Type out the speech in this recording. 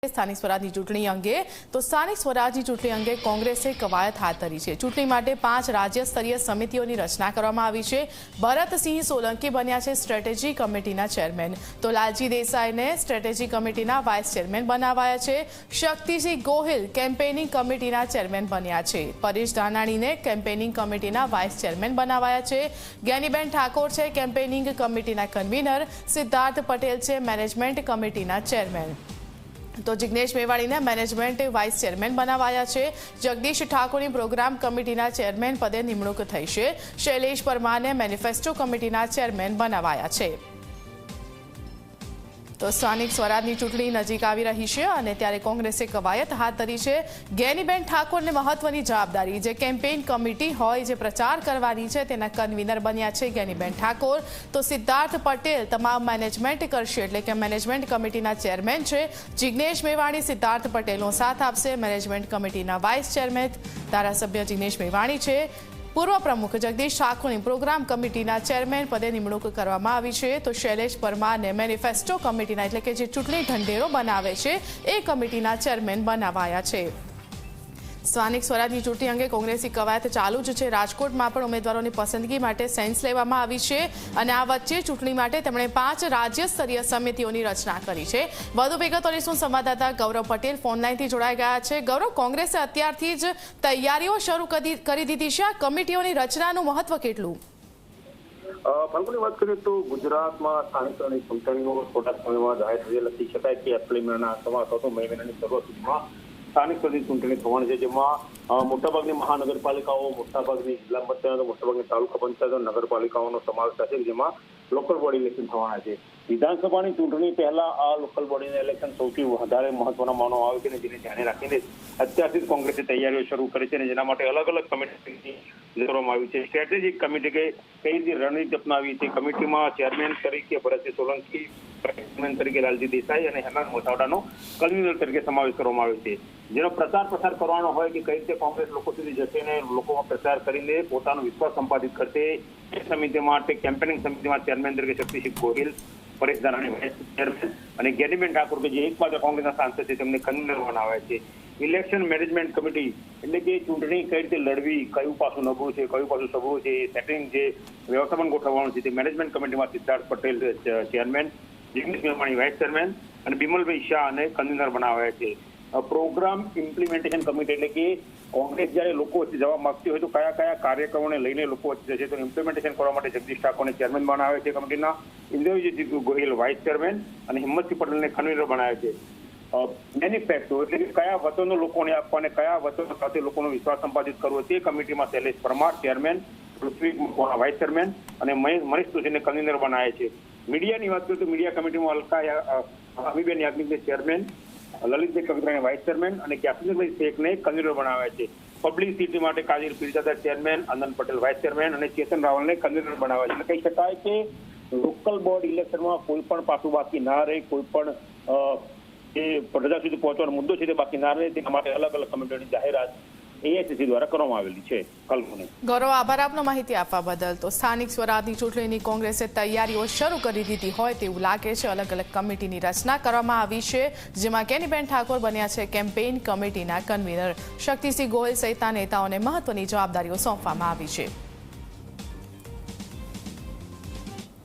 સ્થાનિક સ્વરાજની ચૂંટણી અંગે તો સ્થાનિક સ્વરાજની ચૂંટણી અંગે કોંગ્રેસે કવાયત હાથ ધરી છે। ચૂંટણી માટે 5 રાજ્ય સ્તરીય સમિતિઓની રચના કરવામાં આવી છે। ભરતસિંહ સોલંકી બન્યા છે સ્ટ્રેટેજી કમિટીના ચેરમેન, તો લાલજી દેસાઈને સ્ટ્રેટેજી કમિટીના વાઇસ ચેરમેન બનાવાયા છે। શક્તિસિંહ ગોહિલ કેમ્પેનિંગ કમિટીના ચેરમેન બન્યા છે। પરેશ ધાનાણીને કેમ્પેનિંગ કમિટીના વાઇસ ચેરમેન બનાવાયા છે। જ્ઞાનીબેન ઠાકોર છે કેમ્પેનિંગ કમિટીના કન્વીનર, સિદ્ધાર્થ પટેલ છે મેનેજમેન્ટ કમિટીના ચેરમેન, તો જિગ્નેશ મેવાણીને મેનેજમેન્ટ વાઇસ ચેરમેન બનાવાયા છે। જગદીશ ઠાકોરની પ્રોગ્રામ કમિટીના ચેરમેન પદે નિમણૂક થઈ છે। શૈલેષ પરમારને મેનિફેસ્ટો કમિટીના ચેરમેન બનાવાયા છે। તો સ્થાનિક સ્વરાજની ચૂંટણી નજીક આવી રહી છે અને ત્યારે કોંગ્રેસે કવાયત હાથ ધરી છે। જ્ઞાનીબેન ઠાકોરને મહત્વની જવાબદારી, જે કેમ્પેઇન કમિટી હોય જે પ્રચાર કરવાની છે તેના કન્વીનર બન્યા છે જ્ઞાનીબેન ઠાકોર। તો સિદ્ધાર્થ પટેલ તમામ મેનેજમેન્ટ કરશે, એટલે કે મેનેજમેન્ટ કમિટીના ચેરમેન છે। જિગ્નેશ મેવાણી સિદ્ધાર્થ પટેલનો સાથ આપશે, મેનેજમેન્ટ કમિટીના વાઇસ ચેરમેન ધારાસભ્ય જિગ્નેશ મેવાણી છે। પૂર્વ પ્રમુખ જગદીશ ઠાકોરની પ્રોગ્રામ કમિટીના ચેરમેન પદે નિમણૂક કરવામાં આવી છે। તો શૈલેષ પરમારને મેનિફેસ્ટો કમિટીના, એટલે કે જે ચૂંટણી ઢંઢેરો બનાવે છે એ કમિટીના ચેરમેન બનાવાયા છે। સ્થાનિક સ્વરાજની ચૂંટણી અંગે કોંગ્રેસની કવાયત ચાલુ જ છે। રાજકોટમાં પણ ઉમેદવારોની પસંદગી માટે સેન્સ લેવામાં આવી છે અને આ વચ્ચે ચૂંટણી માટે તેમણે 5 રાજ્ય સ્તરીય સમિતિઓની રચના કરી છે। વધુ વિગતો લઈશું સંવાદદાતા ગૌરવ પટેલ ફોનલાઈનથી જોડાઈ ગયા છે। ગૌરવ, કોંગ્રેસે અત્યારથી જ તૈયારીઓ શરૂ કરી દીધી છે, આ કમિટીઓની રચનાનું મહત્વ કેટલું? પંકુની વાત કરીએ તો ગુજરાતમાં સ્થાનિક સ્વરાજની ચૂંટણીઓ થોડા સમયમાં જાહેર થઈ લખી શકાય કે એપ્રિલ મહિનાના અંતમાં અથવા તો મે મહિનાની શરૂઆત સુધીમાં સ્થાનિક સ્વરાજની ચૂંટણી થવાની છે, જેમાં મોટાભાગની મહાનગરપાલિકાઓ, મોટાભાગની જિલ્લા પંચાયતો, મોટાભાગની તાલુકા પંચાયતો, નગરપાલિકાઓનો સમાવેશ થશે, જેમાં લોકલ બોડી ઇલેક્શન થવાના છે। વિધાનસભાની ચૂંટણી પહેલા આ લોકલ બોડીના ઇલેક્શન સૌથી વધારે મહત્વના માનવામાં આવે છે, જેને ધ્યાને રાખીને અત્યારથી જ કોંગ્રેસે તૈયારીઓ શરૂ કરી છે અને જેના માટે અલગ અલગ કમિટી કરવામાં આવી છે। સ્ટ્રેટેજિક કમિટી કઈ રીતે રણનીતિ અપનાવી છે, કમિટીમાં ચેરમેન તરીકે ભરતસિંહ સોલંકી, ચેરમેન તરીકે લાલજી દેસાઈ અને હેમંત મોસાવડાનો કન્વીનર તરીકે સમાવેશ કરવામાં આવ્યો છે, જેનો પ્રચાર કરવાનો હોય કે કઈ રીતે કોંગ્રેસ લોકો સુધી જશે ને લોકોમાં પ્રચાર કરીને પોતાનો વિશ્વાસ સંપાદિત કરશે। એ સમિતિ માટે કેમ્પેનિંગ સમિતિમાં ચેરમેન તરીકે શક્તિસિંહ ગોહિલ, પરેશ ધાનાણી વાઇસ ચેરમેન અને જ્ઞાનીબેન ઠાકોર કે જે એકમાત્ર કોંગ્રેસના સાંસદ છે તેમને કન્વીનર બનાવ્યા છે। ઇલેક્શન મેનેજમેન્ટ કમિટી એટલે કે ચૂંટણી કઈ રીતે લડવી, કયું પાસું નબળું છે, કયું પાસું સબળું છે, સેટિંગ જે વ્યવસ્થાપન ગોઠવવાનું છે તે મેનેજમેન્ટ કમિટીમાં Siddharth Patel chairman, Jignesh Mevani vice chairman અને બિમલભાઈ શાહ અને કન્વીનર બનાવ્યા છે। પ્રોગ્રામ ઇમ્પ્લિમેન્ટેશન કમિટી એટલે કે કોંગ્રેસ જ્યારે લોકો વચ્ચે જવા માંગતી હોય તો કયા કયા કાર્યક્રમોને લઈને લોકો વચ્ચે જશે, તો ઇમ્પ્લિમેન્ટેશન કરવા માટે જગદીશ ઠાકોરને ચેરમેન બનાવ્યા છે કમિટીના, ઇન્દ્રજીત ગોહિલ વાઇસ ચેરમેન અને હિંમતસિંહ પટેલને કન્વીનર બનાવ્યા છે। મેનિફેસ્ટો એટલે કે કયા વચનો લોકોને આપવા અને કયા વચનો સાથે લોકોનો વિશ્વાસ સંપાદિત કરવો તે કમિટીમાં શૈલેષ પરમાર ચેરમેન, પૃથ્વી વાઇસ ચેરમેન અને મનીષ જોશીને કન્વીનર બનાવ્યા છે। મીડિયાની વાત કરીએ તો મીડિયા કમિટીમાં અમીબેન યાજ્ઞિકને ચેરમેન, લલિતભાઈ કવિરાને વાઇસ ચેરમેન અને કેપ્ટનભાઈ શેખને કન્વીનર બનાવ્યા છે। પબ્લિસિટી માટે Kajal Pirzada chairman, Anand Patel vice chairman અને ચેતન રાવલને કન્વીનર બનાવ્યા છે। એટલે કહી શકાય કે લોકલ બોર્ડ ઇલેક્શનમાં કોઈ પણ પાસું બાકી ના રહે, કોઈ પણ જે પ્રજા સુધી પહોંચવાનો મુદ્દો છે તે બાકી ના રહે, તેના માટે અલગ અલગ કમિટીઓની જાહેરાત એઆઈસીસી દ્વારા કરવામાં આવેલી છે। કલ્પના, ગૌરવ, આભાર આપનો માહિતી આપવા બદલ। તો સ્થાનિક સ્વરાજની ચૂંટણીની કોંગ્રેસે તૈયારીઓ શરૂ કરી દીધી હોય તેવું લાગે છે। અલગ અલગ કમિટીની રચના કરવામાં આવી છે, જેમાં જ્ઞાનીબેન ઠાકોર બન્યા છે કેમ્પેઇન કમિટીના કન્વીનર, શક્તિસિંહ ગોહિલ સહિતના નેતાઓને મહત્વની જવાબદારીઓ સોંપવામાં આવી છે।